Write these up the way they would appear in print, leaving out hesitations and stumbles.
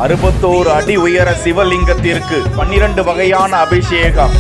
61 அடி உயர சிவலிங்கத்திற்கு 12 வகையான அபிஷேகம்.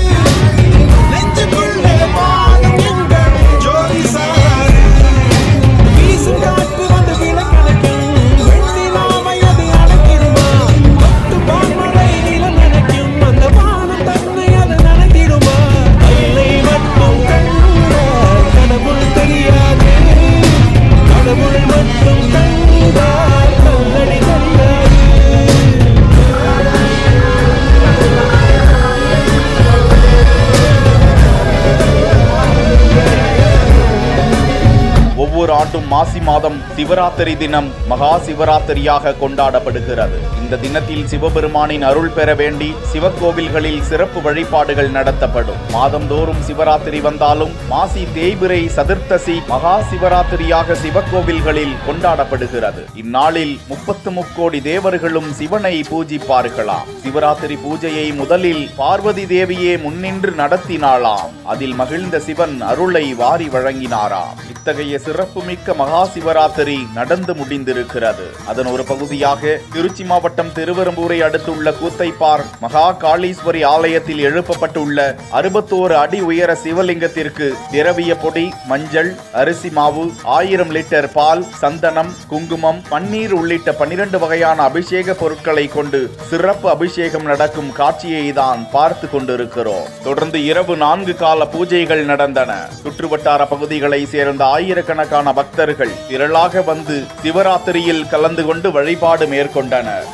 ஒவ்வொரு ஆண்டும் மாசி மாதம் சிவராத்திரி தினம் மகா சிவராத்திரியாக கொண்டாடப்படுகிறது. இந்த தினத்தில் சிவபெருமானின் அருள் பெற வேண்டி சிவக்கோவில்களில் சிறப்பு வழிபாடுகள் நடத்தப்படும். மாதந்தோறும் சிவராத்திரி வந்தாலும் மாசி தேய்பிறை சதுர்த்தசி மகா சிவராத்திரியாக சிவக்கோவில்களில் கொண்டாடப்படுகிறது. இந்நாளில் 33 கோடி தேவர்களும் சிவனை பூஜிப்பார்களாம். சிவராத்திரி பூஜையை முதலில் பார்வதி தேவியே முன்னின்று நடத்தினாளாம். அதில் மகிழ்ந்த சிவன் அருளை வாரி வழங்கினாராம். இத்தகைய சிறப்புமிக்க மகா சிவராத்திரி நடந்து முடிந்திருக்கிறது. அதன் ஒரு பகுதியாக திருச்சி மாவட்டம் திருவெரும்பூரை அடுத்துள்ள கூத்தைப்பார் மகா காளீஸ்வரி ஆலயத்தில் எழுப்பப்பட்டுள்ள 61 அடி உயர சிவலிங்கத்திற்கு திரவிய பொடி, மஞ்சள், அரிசி மாவு, 1000 லிட்டர் பால், சந்தனம், குங்குமம், பன்னீர் உள்ளிட்ட 12 வகையான அபிஷேக பொருட்களை கொண்டு சிறப்பு அபிஷேகம் நடக்கும் காட்சியை தான் பார்த்து கொண்டிருக்கிறோம். தொடர்ந்து இரவு 4 கால பூஜைகள் நடந்தன. சுற்றுவட்டார பகுதிகளை சேர்ந்த ஆயிரக்கணக்கான பக்தர்கள் திரளாக வந்து சிவராத்திரியில் கலந்து கொண்டு வழிபாடு மேற்கொண்டனர்.